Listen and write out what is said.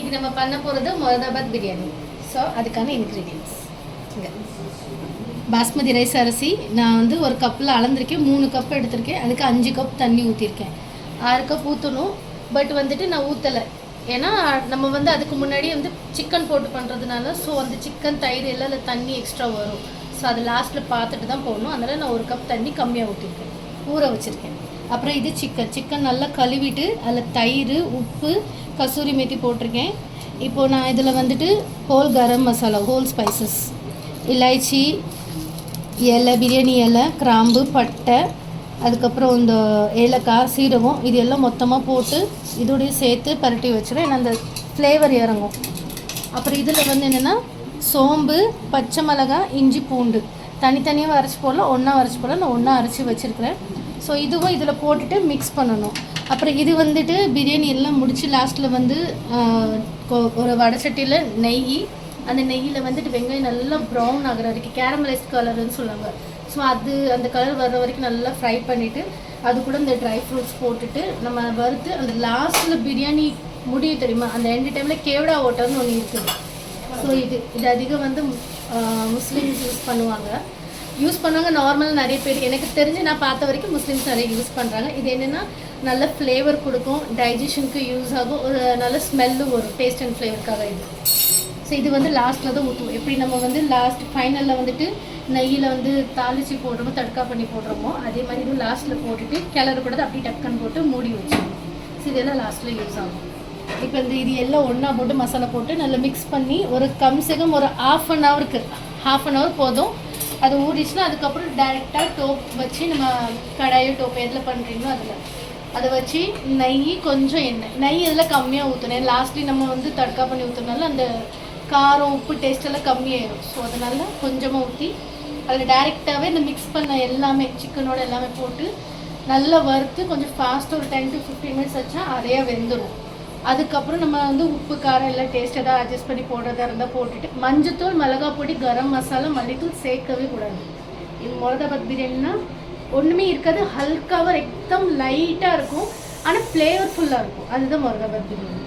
இன்றைக்கி நம்ம பண்ண போகிறது முராதாபாத் பிரியாணி. ஸோ அதுக்கான இன்க்ரீடியன்ட்ஸ் இங்கே பாஸ்மதி ரைஸ் அரிசி நான் வந்து ஒரு கப்பில் அளந்திருக்கேன். 3 கப் எடுத்திருக்கேன். அதுக்கு 5 கப் தண்ணி ஊற்றிருக்கேன். 6 கப் ஊற்றணும். பட் வந்துட்டு நான் ஊற்றலை. ஏன்னா நம்ம வந்து அதுக்கு முன்னாடி வந்து சிக்கன் போட்டு பண்ணுறதுனால ஸோ அந்த சிக்கன் தயிர் எல்லாம் அதில் தண்ணி எக்ஸ்ட்ரா வரும். ஸோ அது லாஸ்ட்டில் பார்த்துட்டு தான் போடணும். அதனால் நான் 1 கப் தண்ணி கம்மியாக ஊற்றிருக்கேன், ஊற வச்சுருக்கேன். அப்புறம் இது சிக்கன் நல்லா கழுவிட்டு அதில் தயிர், உப்பு, கசூரி மேத்தி போட்டிருக்கேன். இப்போது நான் இதில் வந்துட்டு whole garam masala, whole spices, இலாய்ச்சி இலை, பிரியாணி இலை, கிராம்பு, பட்டை, அதுக்கப்புறம் இந்த ஏலக்காய், சீரகம் இது எல்லாம் மொத்தமாக போட்டு இதோடய சேர்த்து பரட்டி வச்சுருவேன். ஏன்னா அந்த ஃப்ளேவர் இறங்கும். அப்புறம் இதில் வந்து என்னென்னா சோம்பு, பச்சை மிளகாய், இஞ்சி, பூண்டு தனித்தனியாக அரைச்சி போடலாம், ஒன்றா அரைச்சி போடலாம். நான் ஒன்றா அரைச்சி வச்சுருக்கிறேன். ஸோ இதுவும் இதில் போட்டுட்டு மிக்ஸ் பண்ணணும். அப்புறம் இது வந்துட்டு பிரியாணி எல்லாம் முடித்து லாஸ்ட்டில் வந்து ஒரு வடைச்சட்டியில் நெய், அந்த நெய்யில் வந்துட்டு வெங்காயம் நல்லா ப்ரௌன் ஆகிற வரைக்கும், கேரமலைஸ் கலர்னு சொல்லுவாங்க. ஸோ அது அந்த கலர் வர்ற வரைக்கும் நல்லா ஃப்ரை பண்ணிவிட்டு அது கூட இந்த ட்ரை ஃப்ரூட்ஸ் போட்டுட்டு நம்ம வறுத்து அந்த லாஸ்ட்டில் பிரியாணி முடியும் தெரியுமா, அந்த எண்டு டைமில் கேவடா ஓட்டர்னு ஒன்று இருக்குது. ஸோ இது அதிகம் வந்து முஸ்லீம்ஸ் யூஸ் பண்ணுவாங்க. நார்மலாக நிறைய பேர் எனக்கு தெரிஞ்சு நான் பார்த்த வரைக்கும் முஸ்லீம்ஸ் நிறைய யூஸ் பண்ணுறாங்க. இது என்னென்னா நல்ல ஃப்ளேவர் கொடுக்கும், டைஜஷனுக்கு யூஸ் ஆகும், ஒரு நல்ல ஸ்மெல்லும் வரும், டேஸ்ட் அண்ட் ஃப்ளேவருக்காக இது. ஸோ இது வந்து லாஸ்ட்டில் தான் ஊற்றுவோம். எப்படி நம்ம வந்து லாஸ்ட் ஃபைனலில் வந்துட்டு நெய்யில் வந்து தாளித்து போடுறோமோ, தட்கா பண்ணி போடுறோமோ, அதே மாதிரி இதுவும் லாஸ்ட்டில் போட்டுட்டு கிளறு கூட அப்படியே டக்குன்னு போட்டு மூடி வச்சுருவோம். ஸோ இதெல்லாம் லாஸ்ட்டில் யூஸ் ஆகும். இப்போ இது எல்லாம் ஒன்றா போட்டு மசாலா போட்டு நல்லா மிக்ஸ் பண்ணி ஒரு கம்சேகம் ஒரு ஹாஃப் அன் ஹவர் போதும். அது ஊறிச்சுன்னா அதுக்கப்புறம் டைரெக்டாக டோப் வச்சு நம்ம கடாயோ டோப் எதில் பண்ணுறீங்களோ அதில் அதை வச்சு நெய், கொஞ்சம் நெய் இதில் கம்மியாக ஊற்றணும். லாஸ்ட்லி நம்ம வந்து தட்கா பண்ணி ஊற்றுனால அந்த காரம், உப்பு டேஸ்ட்டெல்லாம் கம்மியாயிடும். ஸோ அதனால் கொஞ்சமாக ஊற்றி அதில் டைரெக்டாகவே இந்த மிக்ஸ் பண்ண எல்லாமே சிக்கனோட எல்லாமே போட்டு நல்லா வறுத்து கொஞ்சம் ஃபாஸ்ட்டாக ஒரு 10 to 15 minutes வச்சா அதையாக வெந்துடும். அதுக்கப்புறம் நம்ம வந்து உப்பு, காரம் எல்லாம் டேஸ்ட் எதாவது அட்ஜஸ்ட் பண்ணி போடுறதா இருந்தால் போட்டுட்டு மஞ்சத்தூள், மிளகாய் பொடி, கரம் மசாலா, மல்லித்தூள் சேர்க்கவே கூடாது. இது முராதாபாத் பிரியாணினா ஒன்றுமே இருக்காது, ஹல்காவாக எக்தம் லைட்டாக இருக்கும், ஆனால் ஃப்ளேவர்ஃபுல்லாக இருக்கும். அதுதான் முராதாபாத் பிரியாணி.